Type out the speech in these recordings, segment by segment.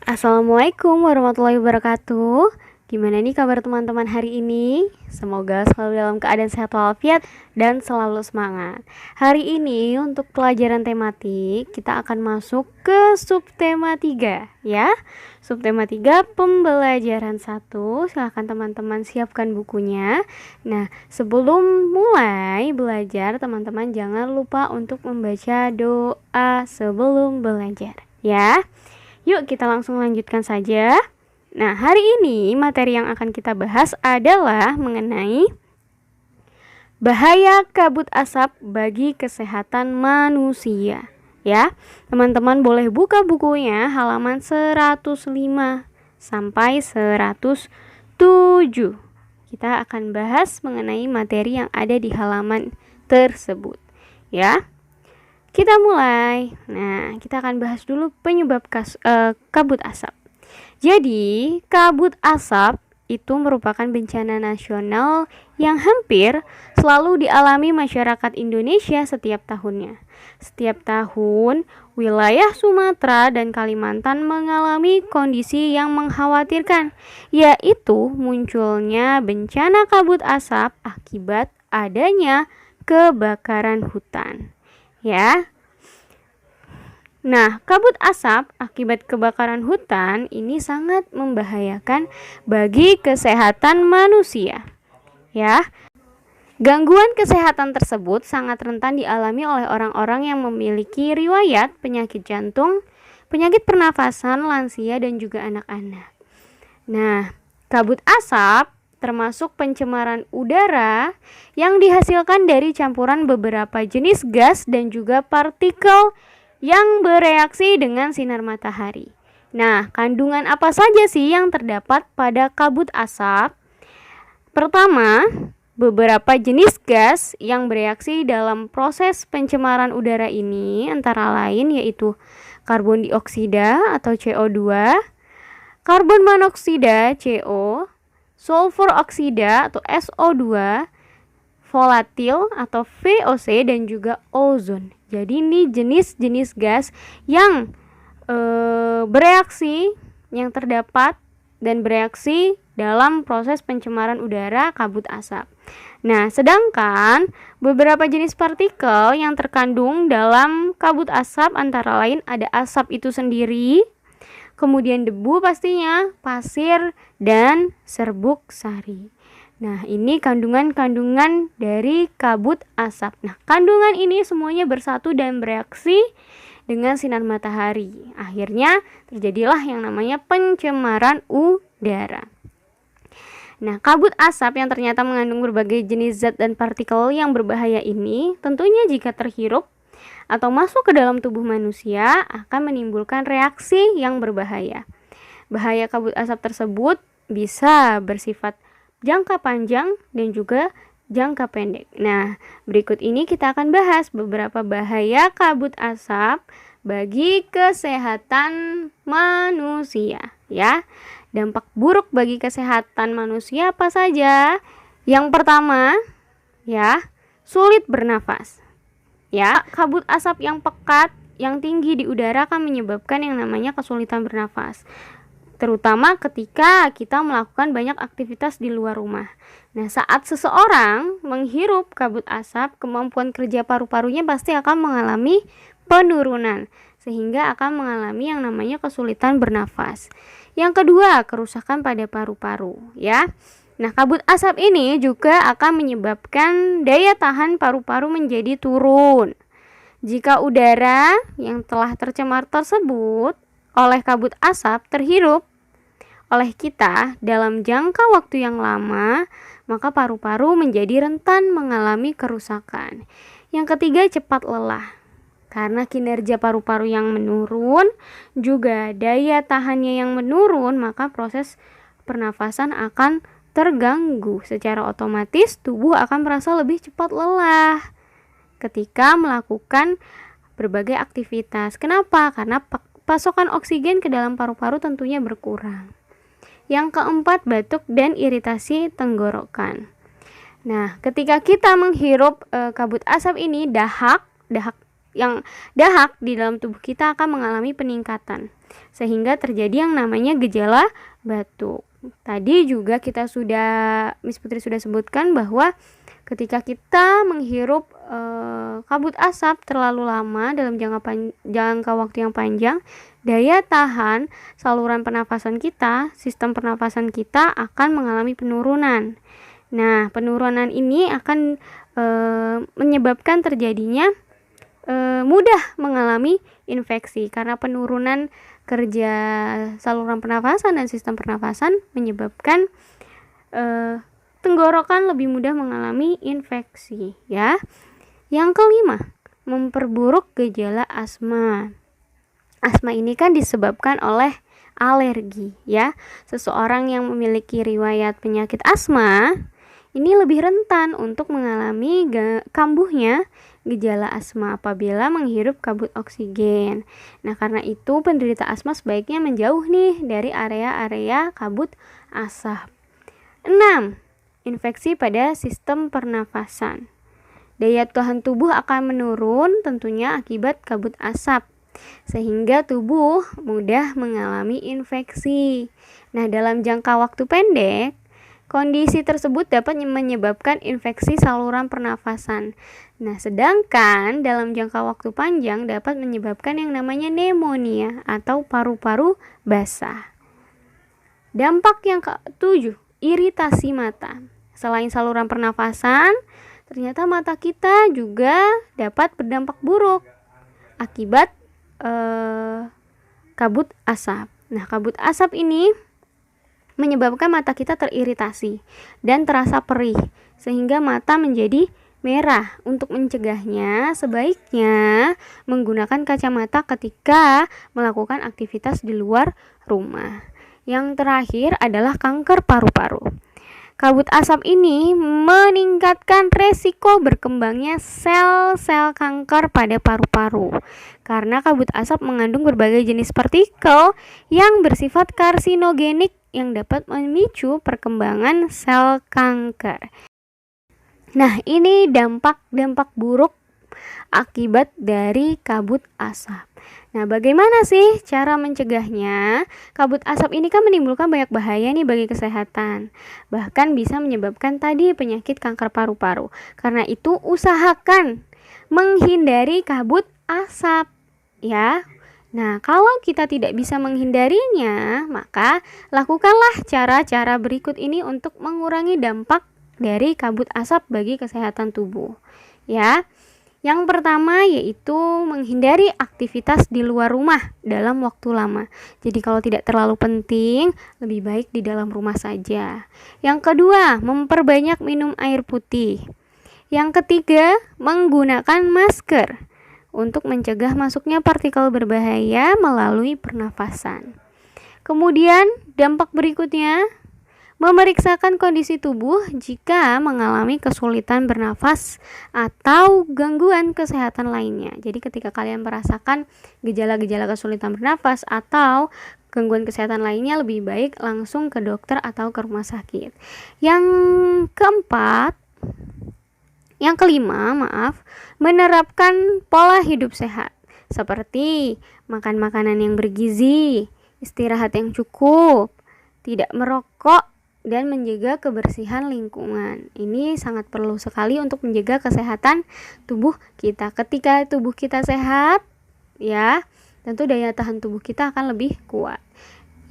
Assalamualaikum warahmatullahi wabarakatuh. Gimana nih kabar teman-teman hari ini? Semoga selalu dalam keadaan sehat walafiat dan selalu semangat. Hari ini untuk pelajaran tematik kita akan masuk ke subtema 3 ya. Subtema 3 pembelajaran 1. Silahkan teman-teman siapkan bukunya. Nah, sebelum mulai belajar, teman-teman jangan lupa untuk membaca doa sebelum belajar ya. Yuk kita langsung lanjutkan saja. Nah, hari ini materi yang akan kita bahas adalah mengenai bahaya kabut asap bagi kesehatan manusia. Ya, teman-teman boleh buka bukunya halaman 105 sampai 107. Kita akan bahas mengenai materi yang ada di halaman tersebut. Ya. Kita mulai. Nah, kita akan bahas dulu penyebab kabut asap. Jadi, kabut asap itu merupakan bencana nasional yang hampir selalu dialami masyarakat Indonesia setiap tahunnya. Setiap tahun, wilayah Sumatera dan Kalimantan mengalami kondisi yang mengkhawatirkan, yaitu munculnya bencana kabut asap akibat adanya kebakaran hutan. Ya. Nah, kabut asap akibat kebakaran hutan ini sangat membahayakan bagi kesehatan manusia. Ya. Gangguan kesehatan tersebut sangat rentan dialami oleh orang-orang yang memiliki riwayat penyakit jantung, penyakit pernafasan, lansia dan juga anak-anak. Nah, kabut asap termasuk pencemaran udara yang dihasilkan dari campuran beberapa jenis gas dan juga partikel yang bereaksi dengan sinar matahari. Nah, kandungan apa saja sih yang terdapat pada kabut asap? Pertama, beberapa jenis gas yang bereaksi dalam proses pencemaran udara ini antara lain yaitu karbon dioksida atau CO2, karbon monoksida CO, sulfur oksida atau SO2, volatil atau VOC dan juga ozon. Jadi ini jenis-jenis gas yang bereaksi yang terdapat dan bereaksi dalam proses pencemaran udara kabut asap. Nah, sedangkan beberapa jenis partikel yang terkandung dalam kabut asap antara lain ada asap itu sendiri, kemudian debu pastinya, pasir, dan serbuk sari. Nah, ini kandungan-kandungan dari kabut asap. Nah, kandungan ini semuanya bersatu dan bereaksi dengan sinar matahari. Akhirnya terjadilah yang namanya pencemaran udara. Nah, kabut asap yang ternyata mengandung berbagai jenis zat dan partikel yang berbahaya ini tentunya jika terhirup atau masuk ke dalam tubuh manusia akan menimbulkan reaksi yang berbahaya. Bahaya kabut asap tersebut bisa bersifat jangka panjang dan juga jangka pendek. Nah, berikut ini kita akan bahas beberapa bahaya kabut asap bagi kesehatan manusia, ya. Dampak buruk bagi kesehatan manusia apa saja? Yang pertama, ya, sulit bernafas. Ya, kabut asap yang pekat, yang tinggi di udara akan menyebabkan yang namanya kesulitan bernafas, terutama ketika kita melakukan banyak aktivitas di luar rumah. Nah, saat seseorang menghirup kabut asap, kemampuan kerja paru-parunya pasti akan mengalami penurunan, sehingga akan mengalami yang namanya kesulitan bernafas. Yang kedua, kerusakan pada paru-paru, ya. Nah, kabut asap ini juga akan menyebabkan daya tahan paru-paru menjadi turun. Jika udara yang telah tercemar tersebut oleh kabut asap terhirup oleh kita dalam jangka waktu yang lama, maka paru-paru menjadi rentan mengalami kerusakan. Yang ketiga, cepat lelah. Karena kinerja paru-paru yang menurun, juga daya tahannya yang menurun, maka proses pernafasan akan terganggu. Secara otomatis tubuh akan merasa lebih cepat lelah ketika melakukan berbagai aktivitas. Kenapa? Karena pasokan oksigen ke dalam paru-paru tentunya berkurang. Yang keempat, batuk dan iritasi tenggorokan. Nah, ketika kita menghirup kabut asap ini, dahak yang dahak di dalam tubuh kita akan mengalami peningkatan sehingga terjadi yang namanya gejala batuk. Tadi juga Miss Putri sudah sebutkan bahwa ketika kita menghirup kabut asap terlalu lama dalam jangka waktu yang panjang, daya tahan saluran pernafasan kita, sistem pernafasan kita akan mengalami penurunan. Nah, penurunan ini akan menyebabkan terjadinya mudah mengalami infeksi karena penurunan kerja saluran pernafasan dan sistem pernafasan menyebabkan tenggorokan lebih mudah mengalami infeksi, ya. Yang kelima, memperburuk gejala asma. Asma ini kan disebabkan oleh alergi, ya. Seseorang yang memiliki riwayat penyakit asma ini lebih rentan untuk mengalami kambuhnya gejala asma apabila menghirup kabut oksigen. Nah, karena itu penderita asma sebaiknya menjauh nih dari area-area kabut asap. 6. Infeksi pada sistem pernafasan. Daya tahan tubuh akan menurun tentunya akibat kabut asap, sehingga tubuh mudah mengalami infeksi. Nah, dalam jangka waktu pendek, kondisi tersebut dapat menyebabkan infeksi saluran pernafasan. Nah, sedangkan dalam jangka waktu panjang dapat menyebabkan yang namanya pneumonia atau paru-paru basah. Dampak yang ke-7, iritasi mata. Selain saluran pernafasan, ternyata mata kita juga dapat berdampak buruk akibat kabut asap. Nah, kabut asap ini menyebabkan mata kita teriritasi dan terasa perih sehingga mata menjadi merah. Untuk mencegahnya, sebaiknya menggunakan kacamata ketika melakukan aktivitas di luar rumah. Yang terakhir adalah kanker paru-paru. Kabut asap ini meningkatkan resiko berkembangnya sel-sel kanker pada paru-paru karena kabut asap mengandung berbagai jenis partikel yang bersifat karsinogenik yang dapat memicu perkembangan sel kanker. Nah, ini dampak-dampak buruk akibat dari kabut asap. Nah, bagaimana sih cara mencegahnya? Kabut asap ini kan menimbulkan banyak bahaya nih bagi kesehatan. Bahkan bisa menyebabkan tadi penyakit kanker paru-paru. Karena itu usahakan menghindari kabut asap, ya. Nah, kalau kita tidak bisa menghindarinya, maka lakukanlah cara-cara berikut ini untuk mengurangi dampak dari kabut asap bagi kesehatan tubuh, ya. Yang pertama yaitu menghindari aktivitas di luar rumah dalam waktu lama. Jadi kalau tidak terlalu penting, lebih baik di dalam rumah saja. Yang kedua, memperbanyak minum air putih. Yang ketiga, menggunakan masker untuk mencegah masuknya partikel berbahaya melalui pernafasan. Kemudian, dampak berikutnya, memeriksakan kondisi tubuh jika mengalami kesulitan bernafas atau gangguan kesehatan lainnya. Jadi ketika kalian merasakan gejala-gejala kesulitan bernafas atau gangguan kesehatan lainnya, lebih baik langsung ke dokter atau ke rumah sakit. Yang kelima, menerapkan pola hidup sehat seperti makan makanan yang bergizi, istirahat yang cukup, tidak merokok, dan menjaga kebersihan lingkungan. Ini sangat perlu sekali untuk menjaga kesehatan tubuh kita. Ketika tubuh kita sehat, ya, tentu daya tahan tubuh kita akan lebih kuat.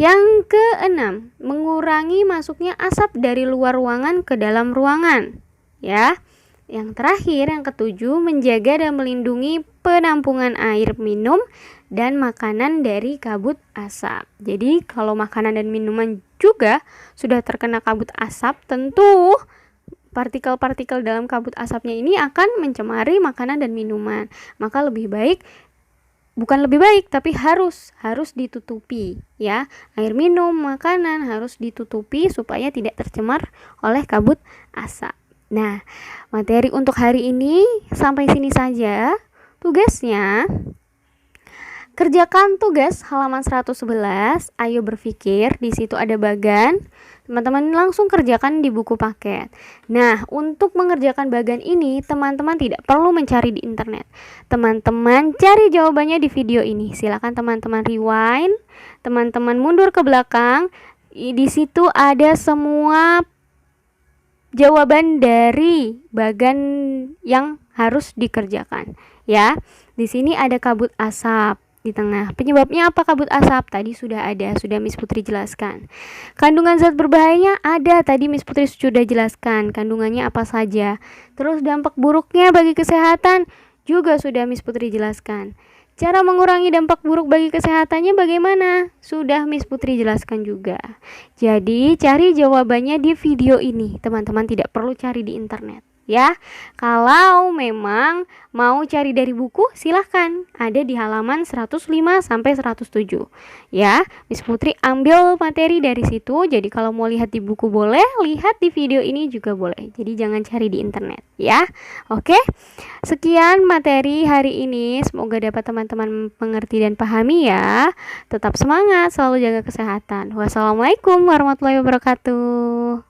Yang keenam, mengurangi masuknya asap dari luar ruangan ke dalam ruangan, ya. Yang terakhir, yang ketujuh, menjaga dan melindungi penampungan air minum dan makanan dari kabut asap. Jadi kalau makanan dan minuman juga sudah terkena kabut asap, tentu partikel-partikel dalam kabut asapnya ini akan mencemari makanan dan minuman. Maka tapi harus ditutupi, ya. Air minum, makanan harus ditutupi supaya tidak tercemar oleh kabut asap. Nah, materi untuk hari ini sampai sini saja. Tugasnya, Kerjakan tugas halaman 111. Ayo berpikir, di situ ada bagan. Teman-teman langsung kerjakan di buku paket. Nah, untuk mengerjakan bagan ini, teman-teman tidak perlu mencari di internet. Teman-teman cari jawabannya di video ini. Silakan teman-teman rewind, teman-teman mundur ke belakang. Di situ ada semua jawaban dari bagan yang harus dikerjakan, ya. Di sini ada kabut asap di tengah. Penyebabnya apa kabut asap? Tadi sudah Miss Putri jelaskan. Kandungan zat berbahayanya ada, tadi Miss Putri sudah jelaskan kandungannya apa saja. Terus dampak buruknya bagi kesehatan juga sudah Miss Putri jelaskan. Cara mengurangi dampak buruk bagi kesehatannya bagaimana? Sudah Miss Putri jelaskan juga. Jadi cari jawabannya di video ini. Teman-teman tidak perlu cari di internet, ya. Kalau memang mau cari dari buku, silahkan, ada di halaman 105 sampai 107, ya. Miss Putri ambil materi dari situ. Jadi kalau mau lihat di buku boleh, lihat di video ini juga boleh. Jadi jangan cari di internet, ya. Oke. Sekian materi hari ini. Semoga dapat teman-teman mengerti dan pahami, ya. Tetap semangat, selalu jaga kesehatan. Wassalamualaikum warahmatullahi wabarakatuh.